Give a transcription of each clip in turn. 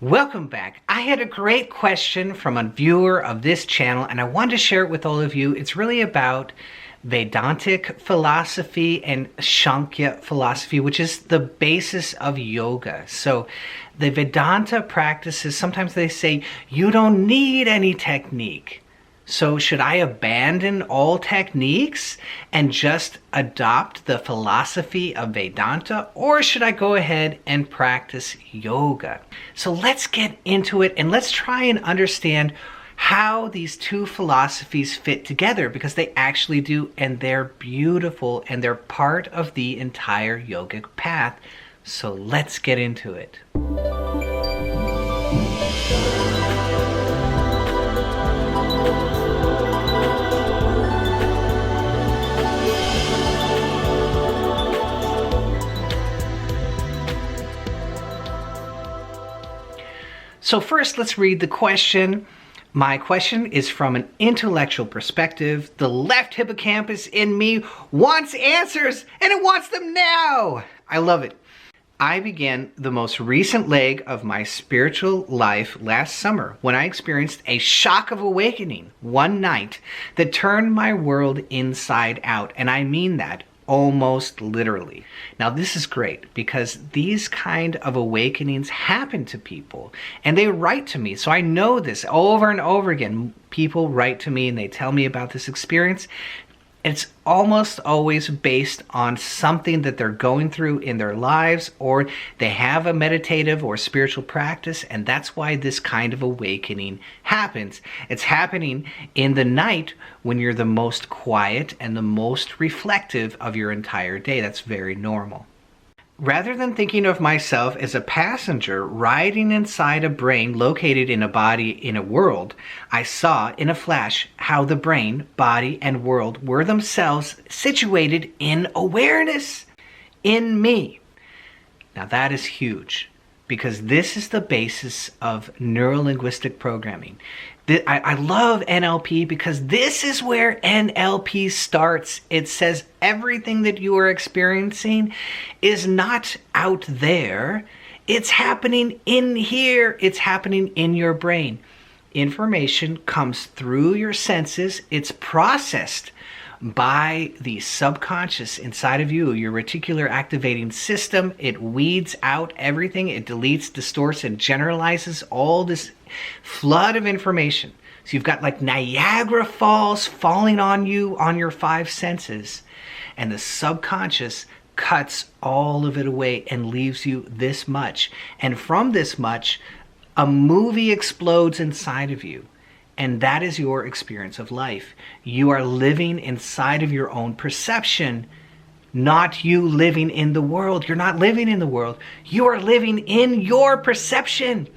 Welcome back. I had a great question from a viewer of this channel and I wanted to share it with all of you. It's really about Vedantic philosophy and Sankhya philosophy, which is the basis of yoga. So the Vedanta practices, sometimes they say, you don't need any technique. So should I abandon all techniques and just adopt the philosophy of Vedanta, or should I go ahead and practice yoga? So let's get into it and let's try and understand how these two philosophies fit together, because they actually do, and they're beautiful and they're part of the entire yogic path. So let's get into it. So first, let's read the question. My question is from an intellectual perspective. The left hippocampus in me wants answers, and it wants them now. I love it. I began the most recent leg of my spiritual life last summer when I experienced a shock of awakening one night that turned my world inside out, and I mean that almost literally. Now this is great because these kind of awakenings happen to people and they write to me. So I know this over and over again. People write to me and they tell me about this experience. It's almost always based on something that they're going through in their lives, or they have a meditative or spiritual practice, and that's why this kind of awakening happens. It's happening in the night when you're the most quiet and the most reflective of your entire day. That's very normal. Rather than thinking of myself as a passenger riding inside a brain located in a body in a world, I saw in a flash how the brain, body, and world were themselves situated in awareness, in me. Now that is huge, because this is the basis of neuro-linguistic programming. I love NLP because this is where NLP starts. It says everything that you are experiencing is not out there. It's happening in here. It's happening in your brain. Information comes through your senses. It's processed by the subconscious inside of you, your reticular activating system. It weeds out everything. It deletes, distorts, and generalizes all this flood of information. So you've got like Niagara Falls falling on you on your five senses, and the subconscious cuts all of it away and leaves you this much. And from this much, a movie explodes inside of you. And that is your experience of life. You are living inside of your own perception, not you living in the world. You're not living in the world. You are living in your perception.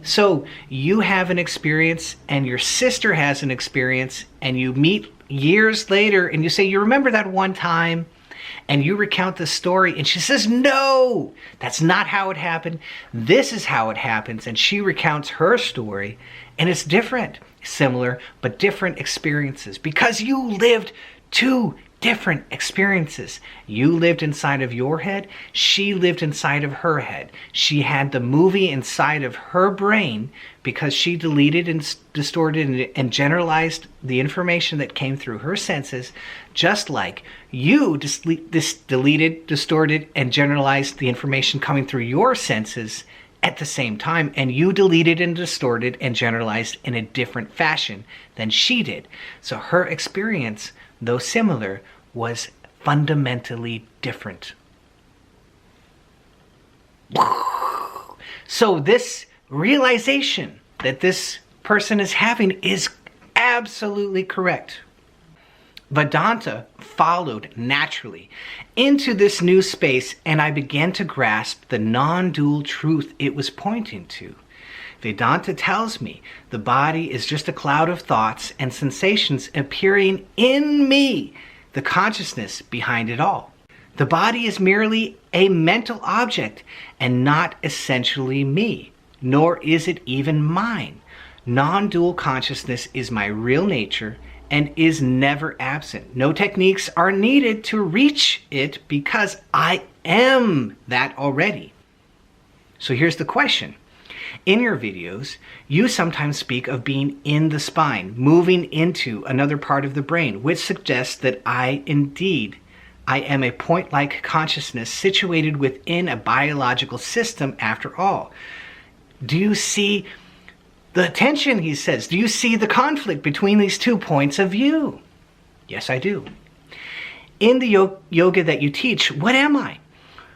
So you have an experience and your sister has an experience, and you meet years later and you say, you remember that one time? And you recount the story and she says, no, that's not how it happened. This is how it happens. And she recounts her story, and it's different, similar, but different experiences, because you lived two different experiences. You lived inside of your head. She lived inside of her head. She had the movie inside of her brain because she deleted and distorted and generalized the information that came through her senses, just like you deleted, distorted, and generalized the information coming through your senses at the same time, and you deleted and distorted and generalized in a different fashion than she did. So her experience, though similar, was fundamentally different. So this realization that this person is having is absolutely correct. Vedanta followed naturally into this new space, and I began to grasp the non-dual truth it was pointing to. Vedanta tells me the body is just a cloud of thoughts and sensations appearing in me, the consciousness behind it all. The body is merely a mental object and not essentially me, nor is it even mine. Non-dual consciousness is my real nature and is never absent. No techniques are needed to reach it because I am that already. So here's the question. In your videos, you sometimes speak of being in the spine, moving into another part of the brain, which suggests that I am a point-like consciousness situated within a biological system after all. Do you see the tension, he says? Do you see the conflict between these two points of view? Yes, I do. In the yoga that you teach, what am I?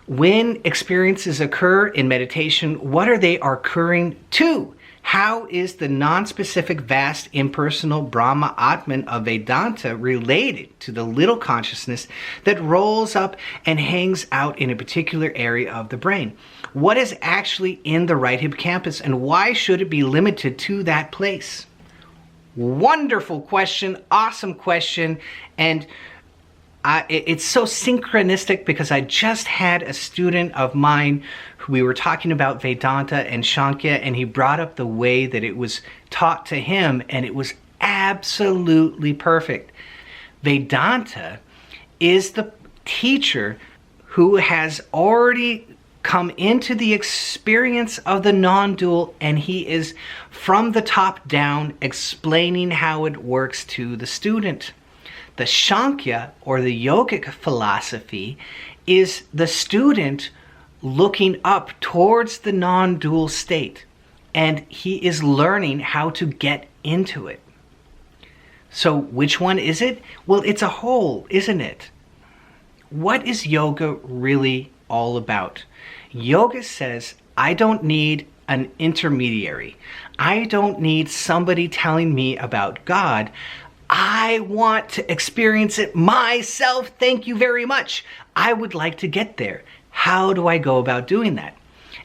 When experiences occur in meditation, what are they occurring to? How is the non-specific, vast, impersonal Brahma Atman of Vedanta related to the little consciousness that rolls up and hangs out in a particular area of the brain? What is actually in the right hippocampus, and why should it be limited to that place? Wonderful question, awesome question, and it's so synchronistic because I just had a student of mine who we were talking about Vedanta and Sankhya, and he brought up the way that it was taught to him, and it was absolutely perfect. Vedanta is the teacher who has already come into the experience of the non-dual, and he is from the top down explaining how it works to the student. The Sankhya, or the yogic philosophy, is the student looking up towards the non-dual state, and he is learning how to get into it. So which one is it? Well, it's a whole, isn't it? What is yoga really all about? Yoga says, I don't need an intermediary. I don't need somebody telling me about God. I want to experience it myself. Thank you very much. I would like to get there. How do I go about doing that?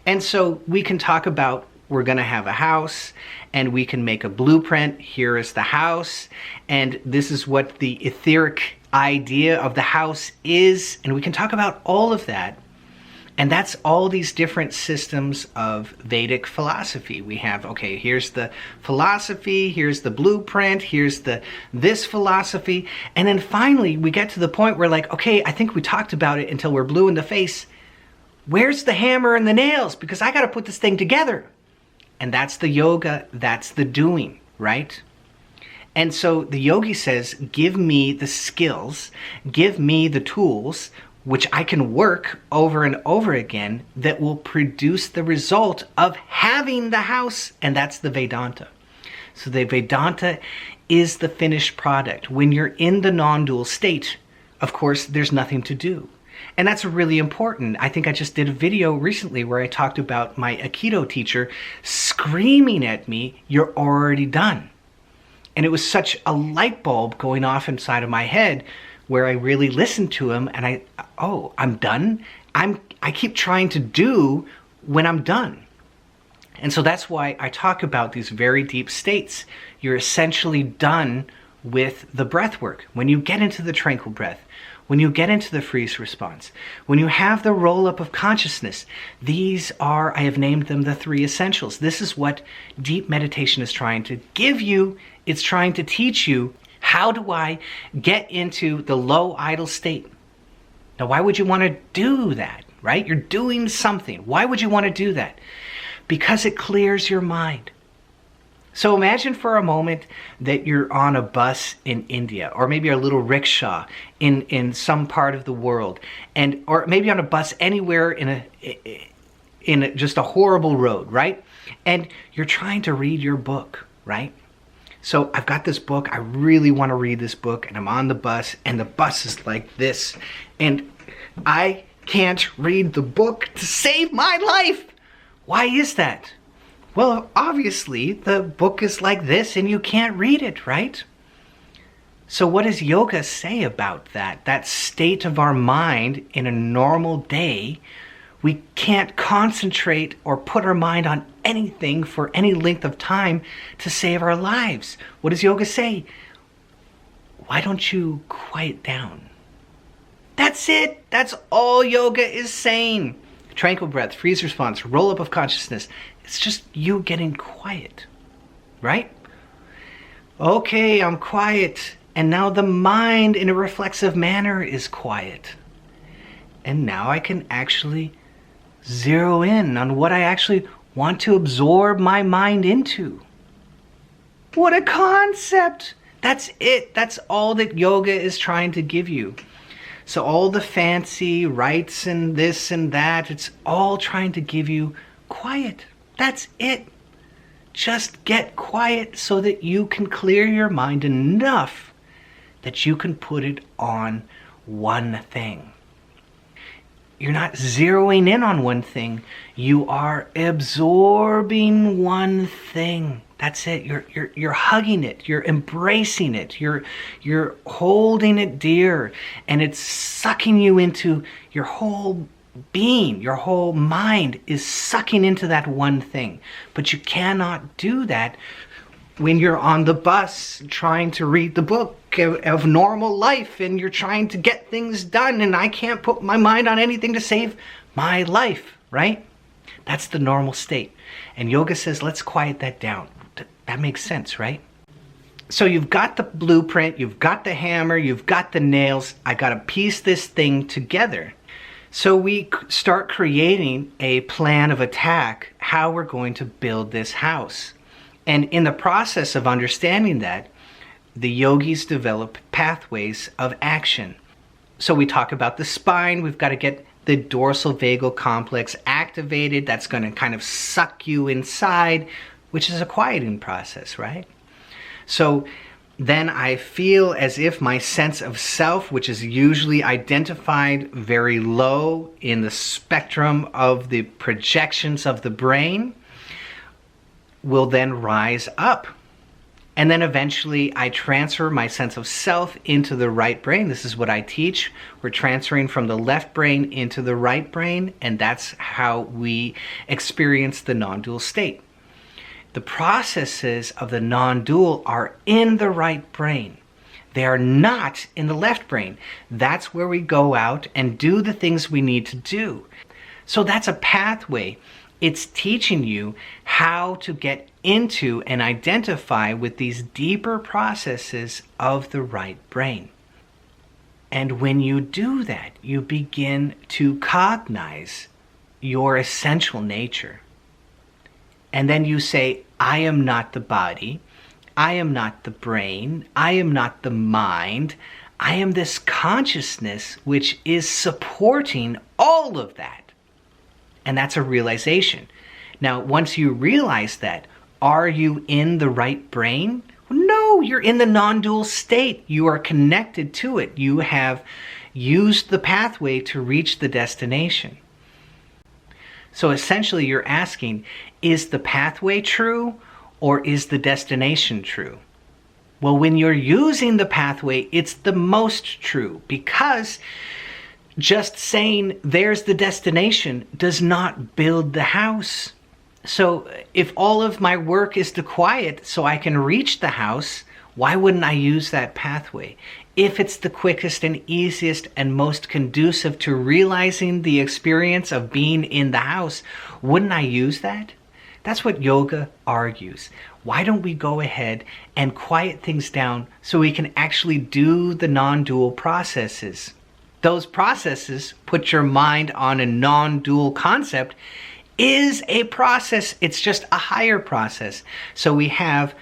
And so we can talk about, we're going to have a house, and we can make a blueprint. Here is the house, and this is what the etheric idea of the house is. And we can talk about all of that. And that's all these different systems of Vedic philosophy. We have, okay, here's the philosophy, here's the blueprint, here's this philosophy. And then finally, we get to the point where like, okay, I think we talked about it until we're blue in the face. Where's the hammer and the nails? Because I got to put this thing together. And that's the yoga, that's the doing, right? And so the yogi says, give me the skills, give me the tools, which I can work over and over again, that will produce the result of having the house, and that's the Vedanta. So the Vedanta is the finished product. When you're in the non-dual state, of course, there's nothing to do. And that's really important. I think I just did a video recently where I talked about my Aikido teacher screaming at me, "You're already done." And it was such a light bulb going off inside of my head where I really listened to him, and I'm done? I keep trying to do when I'm done. And so that's why I talk about these very deep states. You're essentially done with the breath work. When you get into the tranquil breath, when you get into the freeze response, when you have the roll-up of consciousness, these are, I have named them the 3 essentials. This is what deep meditation is trying to give you. It's trying to teach you, how do I get into the low idle state? Now, why would you want to do that, right? You're doing something. Why would you want to do that? Because it clears your mind. So imagine for a moment that you're on a bus in India, or maybe a little rickshaw in some part of the world, or maybe on a bus anywhere in just a horrible road, right? And you're trying to read your book, right? So I've got this book, I really want to read this book, and I'm on the bus, and the bus is like this, and I can't read the book to save my life. Why is that? Well, obviously, the book is like this and you can't read it, right? So what does yoga say about that? That state of our mind in a normal day, we can't concentrate or put our mind on anything for any length of time to save our lives. What does yoga say? Why don't you quiet down? That's it. That's all yoga is saying. Tranquil breath, freeze response, roll up of consciousness. It's just you getting quiet, right? Okay, I'm quiet. And now the mind in a reflexive manner is quiet. And now I can actually zero in on what I actually want to absorb my mind into. What a concept! That's it. That's all that yoga is trying to give you. So all the fancy rites and this and that, it's all trying to give you quiet. That's it. Just get quiet so that you can clear your mind enough that you can put it on one thing. You're not zeroing in on one thing. You are absorbing one thing. That's it. You're hugging it. You're embracing it. You're holding it dear, and it's sucking you into your whole being. Your whole mind is sucking into that one thing. But you cannot do that when you're on the bus trying to read the book of normal life, and you're trying to get things done, and I can't put my mind on anything to save my life, right? That's the normal state. And yoga says, let's quiet that down. That makes sense, right? So you've got the blueprint, you've got the hammer, you've got the nails. I got to piece this thing together. So we start creating a plan of attack, how we're going to build this house. And in the process of understanding that, the yogis develop pathways of action. So we talk about the spine. We've got to get the dorsal vagal complex activated. That's going to kind of suck you inside, which is a quieting process, right? So then I feel as if my sense of self, which is usually identified very low in the spectrum of the projections of the brain, will then rise up. And then eventually I transfer my sense of self into the right brain. This is what I teach. We're transferring from the left brain into the right brain, and that's how we experience the non-dual state. The processes of the non-dual are in the right brain. They are not in the left brain. That's where we go out and do the things we need to do. So that's a pathway. It's teaching you how to get into and identify with these deeper processes of the right brain. And when you do that, you begin to cognize your essential nature. And then you say, I am not the body, I am not the brain, I am not the mind, I am this consciousness which is supporting all of that. And that's a realization. Now, once you realize that, are you in the right brain? No, you're in the non-dual state. You are connected to it. You have used the pathway to reach the destination. So essentially you're asking, is the pathway true or is the destination true? Well, when you're using the pathway, it's the most true, because just saying there's the destination does not build the house. So if all of my work is to quiet so I can reach the house, why wouldn't I use that pathway? If it's the quickest and easiest and most conducive to realizing the experience of being in the house, wouldn't I use that? That's what yoga argues. Why don't we go ahead and quiet things down so we can actually do the non-dual processes? Those processes put your mind on a non-dual concept is a process. It's just a higher process. So we have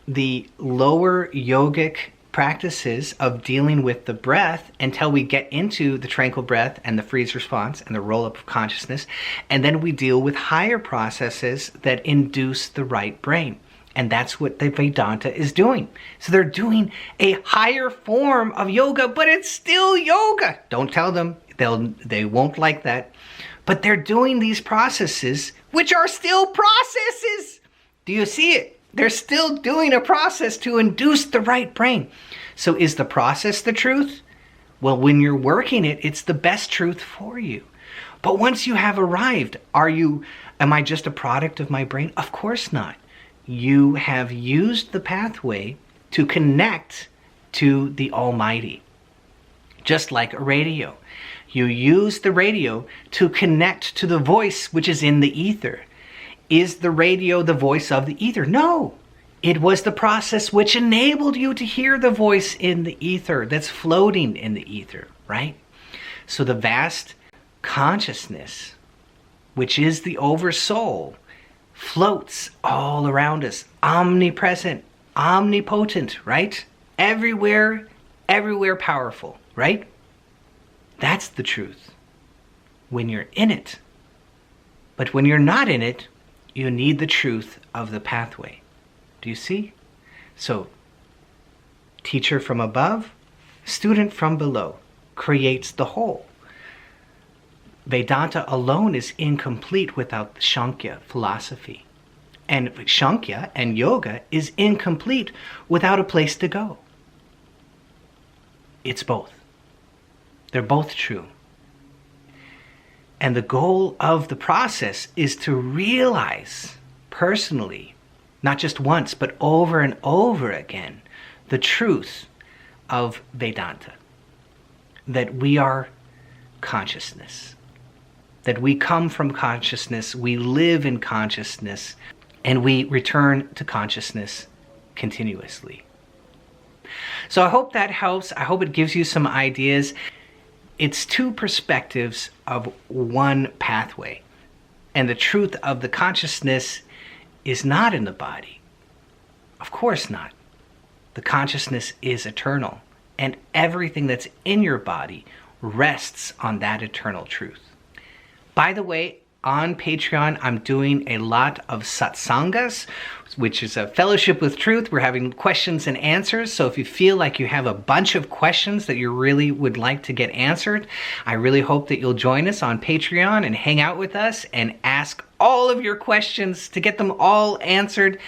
the lower yogic practices of dealing with the breath until we get into the tranquil breath and the freeze response and the roll-up of consciousness. And then we deal with higher processes that induce the right brain. And that's what the Vedanta is doing. So they're doing a higher form of yoga, but it's still yoga. Don't tell them. They won't like that. But they're doing these processes, which are still processes. Do you see it? They're still doing a process to induce the right brain. So is the process the truth? Well, when you're working it, it's the best truth for you. But once you have arrived, am I just a product of my brain? Of course not. You have used the pathway to connect to the Almighty. Just like a radio. You use the radio to connect to the voice which is in the ether. Is the radio the voice of the ether? No. It was the process which enabled you to hear the voice in the ether that's floating in the ether, right? So the vast consciousness, which is the oversoul, floats all around us, omnipresent, omnipotent, right? Everywhere, everywhere powerful, right? That's the truth when you're in it. But when you're not in it, you need the truth of the pathway. Do you see? So, teacher from above, student from below, creates the whole. Vedanta alone is incomplete without the Sankhya philosophy. And Sankhya and yoga is incomplete without a place to go. It's both. They're both true. And the goal of the process is to realize personally, not just once, but over and over again, the truth of Vedanta. That we are consciousness. That we come from consciousness, we live in consciousness, and we return to consciousness continuously. So I hope that helps. I hope it gives you some ideas. It's two perspectives of one pathway. And the truth of the consciousness is not in the body. Of course not. The consciousness is eternal. And everything that's in your body rests on that eternal truth. By the way, on Patreon, I'm doing a lot of satsangas, which is a fellowship with truth. We're having questions and answers. So if you feel like you have a bunch of questions that you really would like to get answered, I really hope that you'll join us on Patreon and hang out with us and ask all of your questions to get them all answered.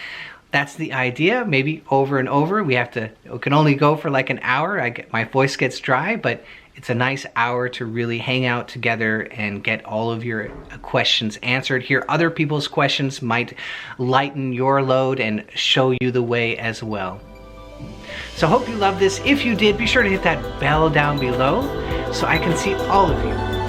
That's the idea. Maybe over and over. It can only go for like an hour. My voice gets dry, but it's a nice hour to really hang out together and get all of your questions answered. Hear other people's questions might lighten your load and show you the way as well. So I hope you love this. If you did, be sure to hit that bell down below so I can see all of you.